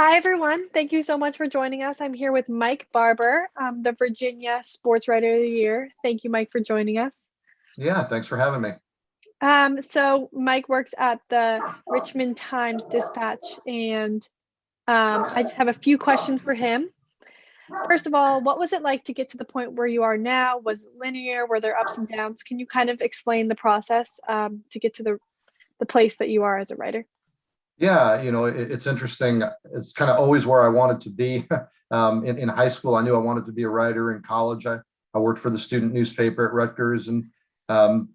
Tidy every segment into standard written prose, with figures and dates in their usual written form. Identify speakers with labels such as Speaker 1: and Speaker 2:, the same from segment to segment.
Speaker 1: Hi, everyone. Thank you so much for joining us. I'm here with Mike Barber, the Virginia Sportswriter of the Year. Thank you, Mike, for joining us.
Speaker 2: Yeah, thanks for having me.
Speaker 1: So Mike works at the Richmond Times-Dispatch, and I just have a few questions for him. First of all, what was it like to get to the point where you are now? Was it linear? Were there ups and downs? Can you kind of explain the process to get to the place that you are as a writer?
Speaker 2: Yeah, it's interesting. It's kind of always where I wanted to be. In high school, I knew I wanted to be a writer. In college, I worked for the student newspaper at Rutgers, and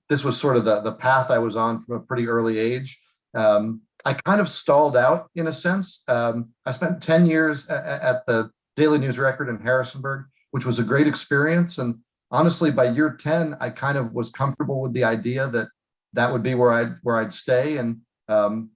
Speaker 2: this was sort of the path I was on from a pretty early age. I kind of stalled out in a sense. I spent 10 years at the Daily News Record in Harrisonburg, which was a great experience. And honestly, by year 10, I kind of was comfortable with the idea that that would be where I'd stay. And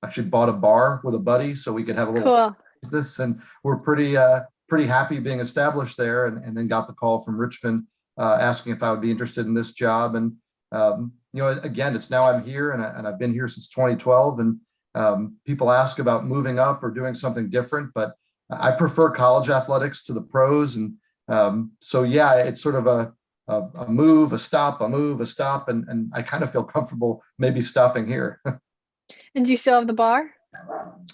Speaker 2: actually bought a bar with a buddy so we could have a little
Speaker 1: Cool.
Speaker 2: business, and we're pretty happy being established there. And then got the call from Richmond asking if I would be interested in this job. And again, it's now I'm here, and I've been here since 2012. And people ask about moving up or doing something different, but I prefer college athletics to the pros. And so yeah, it's sort of a move, a stop, a move, a stop, and I kind of feel comfortable maybe stopping here.
Speaker 1: And do you still have the bar?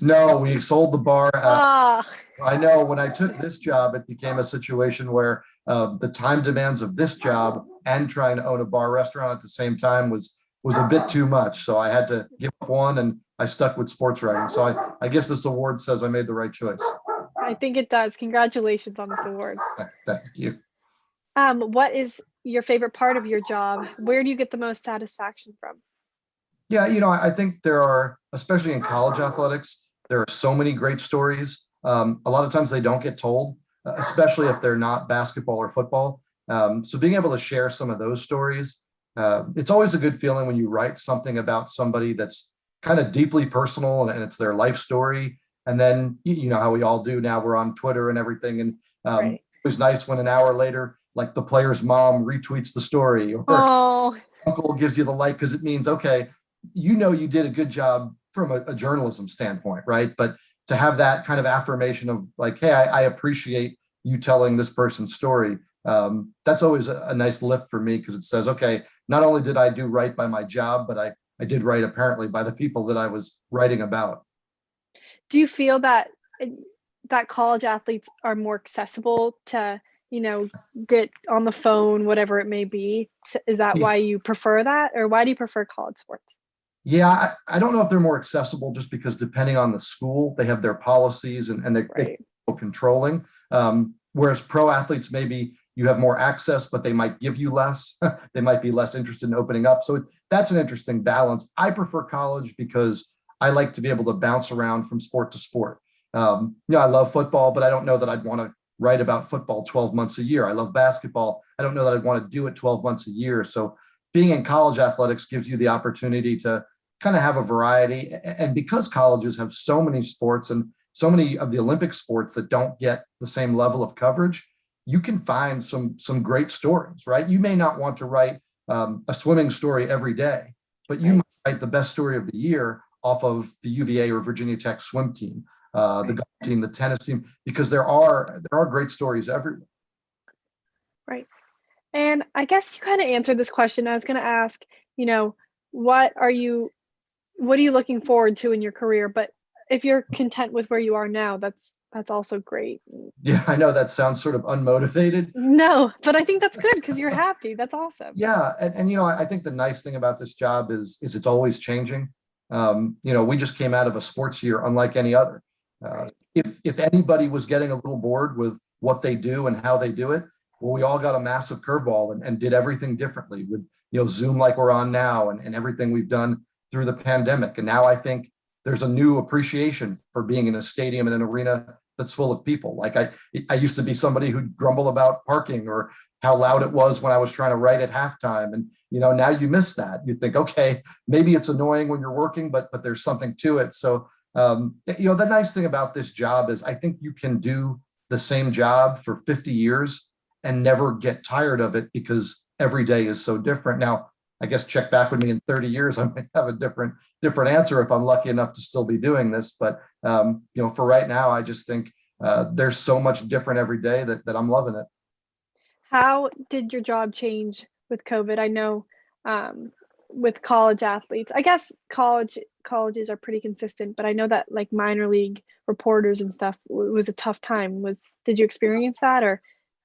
Speaker 2: No, we sold the bar.
Speaker 1: Ah,
Speaker 2: I know when I took this job, it became a situation where the time demands of this job and trying to own a bar restaurant at the same time was a bit too much. So I had to give up one, and I stuck with sports writing. So I guess this award says I made the right choice.
Speaker 1: I think it does. Congratulations on this award.
Speaker 2: Thank you.
Speaker 1: What is your favorite part of your job? Where do you get the most satisfaction from?
Speaker 2: Yeah, I think there are, especially in college athletics, there are so many great stories. A lot of times they don't get told, especially if they're not basketball or football. So being able to share some of those stories, it's always a good feeling when you write something about somebody that's kind of deeply personal, and it's their life story. And then, you know how we all do now, we're on Twitter and everything. And
Speaker 1: Right.
Speaker 2: it was nice when an hour later, like the player's mom retweets the story, or
Speaker 1: Oh,
Speaker 2: uncle gives you the like, because it means, okay, you did a good job from a journalism standpoint, right? But to have that kind of affirmation of like, hey, I appreciate you telling this person's story, that's always a nice lift for me, because it says, okay, not only did I do right by my job, but I did right apparently by the people that I was writing about.
Speaker 1: do you feel that college athletes are more accessible to, get on the phone, whatever it may be? Is that
Speaker 2: Yeah,
Speaker 1: why you prefer that, or why do you prefer college sports?
Speaker 2: yeah, I don't know if they're more accessible, just because depending on the school, they have their policies, and they
Speaker 1: Right.
Speaker 2: feel controlling. Whereas pro athletes, maybe you have more access, but they might give you less. They might be less interested in opening up. So that's an interesting balance. I prefer college because I like to be able to bounce around from sport to sport. I love football, but I don't know that I'd want to write about football 12 months a year. I love basketball. I don't know that I'd want to do it 12 months a year. So being in college athletics gives you the opportunity to kind of have a variety. And because colleges have so many sports and so many of the Olympic sports that don't get the same level of coverage, you can find some great stories, right? You may not want to write a swimming story every day, but you
Speaker 1: Right.
Speaker 2: might write the best story of the year off of the UVA or Virginia Tech swim team, the
Speaker 1: Right.
Speaker 2: golf team, the tennis team, because there are great stories everywhere.
Speaker 1: Right. And I guess you kind of answered this question. I was going to ask, you know, what are you what are you looking forward to in your career? But if you're content with where you are now, that's also great.
Speaker 2: Yeah, I know that sounds sort of unmotivated.
Speaker 1: No, but I think that's good because you're happy. That's awesome.
Speaker 2: Yeah, and I think the nice thing about this job is it's always changing. We just came out of a sports year unlike any other. Uh,
Speaker 1: Right.
Speaker 2: if anybody was getting a little bored with what they do and how they do it, well, we all got a massive curveball, and did everything differently with Zoom like we're on now, and everything we've done through the pandemic. And now I think there's a new appreciation for being in a stadium and an arena that's full of people. Like I used to be somebody who'd grumble about parking or how loud it was when I was trying to write at halftime. And now you miss that. You think, okay, maybe it's annoying when you're working, but there's something to it. So the nice thing about this job is I think you can do the same job for 50 years and never get tired of it, because every day is so different. Now, I guess check back with me in 30 years, I might have a different answer if I'm lucky enough to still be doing this. But for right now, I just think there's so much different every day that I'm loving it.
Speaker 1: How did your job change with COVID? I know with college athletes, I guess colleges are pretty consistent, but I know that like minor league reporters and stuff was a tough time. Did you experience that, or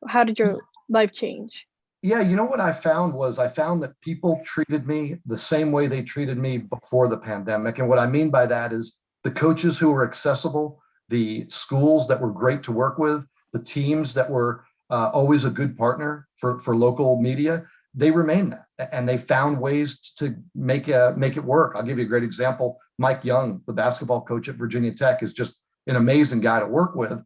Speaker 1: how did your life change?
Speaker 2: Yeah, what I found that people treated me the same way they treated me before the pandemic. And what I mean by that is the coaches who were accessible, the schools that were great to work with, the teams that were always a good partner for local media, they remain that, and they found ways to make it work. I'll give you a great example. Mike Young, the basketball coach at Virginia Tech, is just an amazing guy to work with.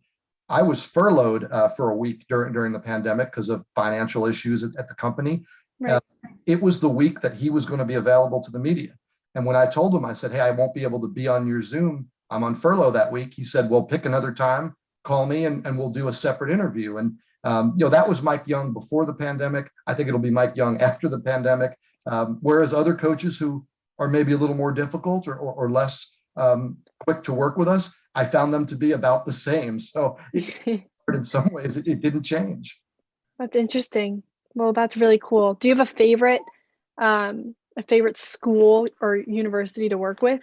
Speaker 2: I was furloughed for a week during the pandemic because of financial issues at the company.
Speaker 1: Right.
Speaker 2: It was the week that he was going to be available to the media. And when I told him, I said, hey, I won't be able to be on your Zoom. I'm on furlough that week. He said, well, pick another time, call me, and we'll do a separate interview. And, that was Mike Young before the pandemic. I think it'll be Mike Young after the pandemic. Whereas other coaches who are maybe a little more difficult or less quick to work with us, I found them to be about the same. So in some ways, it didn't change.
Speaker 1: That's interesting. Well, that's really cool. Do you have a favorite school or university to work with?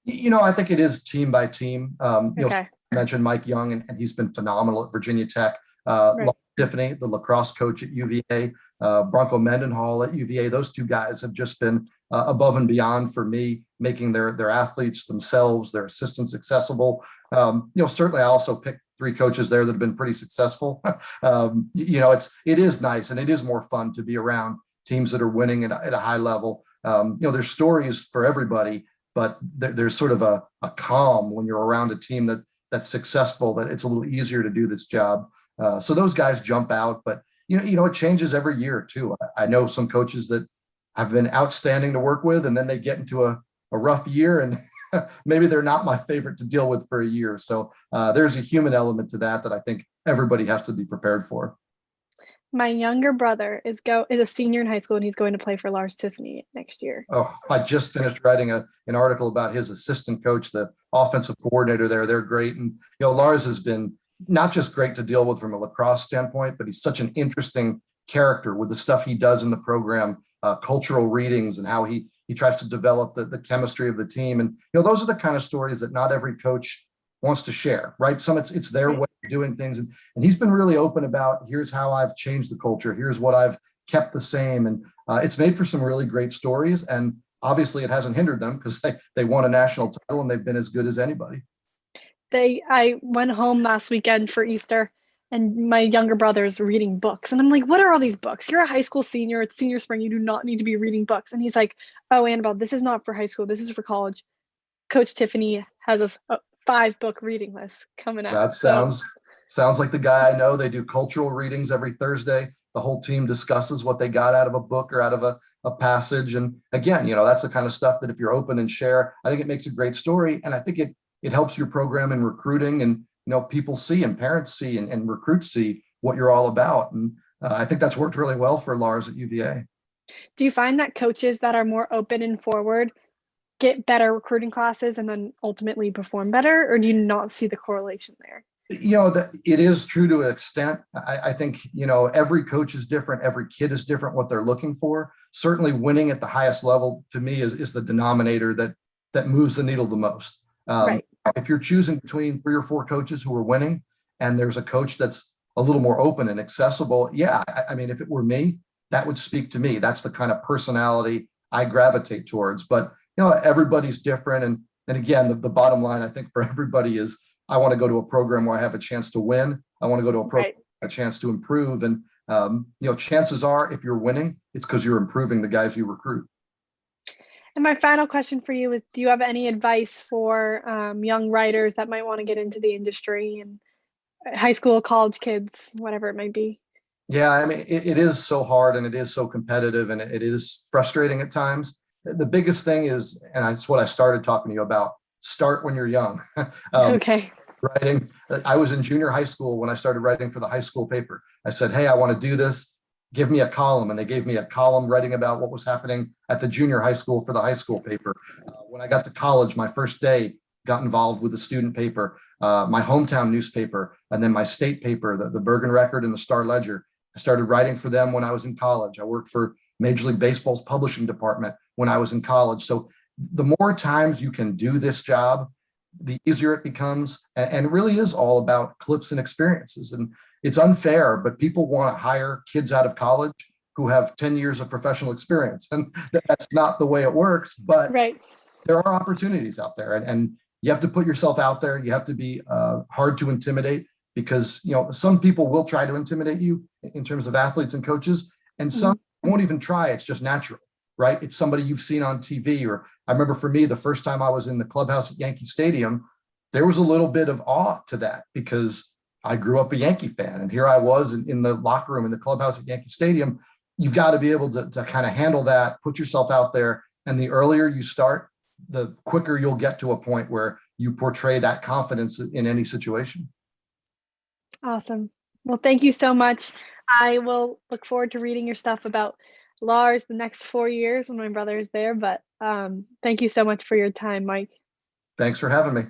Speaker 2: I think it is team by team.
Speaker 1: Okay.
Speaker 2: I mentioned Mike Young, and he's been phenomenal at Virginia Tech.
Speaker 1: Right.
Speaker 2: Tiffany, the lacrosse coach at UVA, Bronco Mendenhall at UVA. Those two guys have just been above and beyond for me, making their athletes themselves, their assistants accessible. Certainly I also picked 3 coaches there that have been pretty successful. It is nice, and it is more fun to be around teams that are winning at a high level. There's stories for everybody, but there's sort of a calm when you're around a team that's successful, that it's a little easier to do this job. So those guys jump out, but it changes every year too. I know some coaches that have been outstanding to work with, and then they get into a rough year, and maybe they're not my favorite to deal with for a year. So there's a human element to that I think everybody has to be prepared for.
Speaker 1: My younger brother is a senior in high school, and he's going to play for Lars Tiffany next year.
Speaker 2: Oh, I just finished writing an article about his assistant coach, the offensive coordinator there. They're great. And, Lars has been not just great to deal with from a lacrosse standpoint, but he's such an interesting character with the stuff he does in the program, cultural readings, and how he tries to develop the chemistry of the team. And, those are the kind of stories that not every coach wants to share, right? Some it's their way of doing things. And he's been really open about, here's how I've changed the culture. Here's what I've kept the same. And it's made for some really great stories. And obviously it hasn't hindered them, because they won a national title and they've been as good as anybody.
Speaker 1: I went home last weekend for Easter, and my younger brother's reading books. And I'm like, what are all these books? You're a high school senior. It's senior spring. You do not need to be reading books. And he's like, oh, Annabelle, this is not for high school. This is for college. Coach Tiffany has a 5-book reading list coming out.
Speaker 2: That sounds like the guy I know. They do cultural readings every Thursday. The whole team discusses what they got out of a book or out of a passage. And again, that's the kind of stuff that if you're open and share, I think it makes a great story. And I think it helps your program in recruiting, and people see, and parents see, and recruits see what you're all about. And I think that's worked really well for Lars at UVA.
Speaker 1: Do you find that coaches that are more open and forward get better recruiting classes and then ultimately perform better, or do you not see the correlation there?
Speaker 2: It is true to an extent. I think, every coach is different. Every kid is different, what they're looking for. Certainly winning at the highest level to me is the denominator that moves the needle the most.
Speaker 1: Right.
Speaker 2: If you're choosing between 3 or 4 coaches who are winning, and there's a coach that's a little more open and accessible, yeah, I mean, if it were me, that would speak to me. That's the kind of personality I gravitate towards. But everybody's different. And again, the bottom line, I think, for everybody is, I want to go to a program where I have a chance to win. I want to go to a program a chance to improve. And chances are, if you're winning, it's because you're improving the guys you recruit.
Speaker 1: And my final question for you is, do you have any advice for young writers that might want to get into the industry, and high school, college kids, whatever it might be?
Speaker 2: Yeah, I mean, it is so hard, and it is so competitive, and it is frustrating at times. The biggest thing is, and that's what I started talking to you about, start when you're young.
Speaker 1: Okay.
Speaker 2: Writing. I was in junior high school when I started writing for the high school paper. I said, hey, I want to do this. give me a column, and they gave me a column writing about what was happening at the junior high school for the high school paper. When I got to college, my first day, got involved with the student paper, my hometown newspaper, and then my state paper, the Bergen Record and the Star Ledger. I started writing for them when I was in college. I worked for Major League Baseball's publishing department when I was in college. So the more times you can do this job, the easier it becomes, and it really is all about clips and experiences. And it's unfair, but people want to hire kids out of college who have 10 years of professional experience. And that's not the way it works, but
Speaker 1: Right.
Speaker 2: there are opportunities out there, and you have to put yourself out there. You have to be hard to intimidate, because, you know, some people will try to intimidate you in terms of athletes and coaches, and some won't even try. It's just natural, right? It's somebody you've seen on TV. Or I remember for me, the first time I was in the clubhouse at Yankee Stadium, there was a little bit of awe to that, because I grew up a Yankee fan, and here I was in the locker room in the clubhouse at Yankee Stadium. You've got to be able to kind of handle that, put yourself out there. And the earlier you start, the quicker you'll get to a point where you portray that confidence in any situation.
Speaker 1: Awesome. Well, thank you so much. I will look forward to reading your stuff about Lars the next 4 years when my brother is there. But thank you so much for your time, Mike.
Speaker 2: Thanks for having me.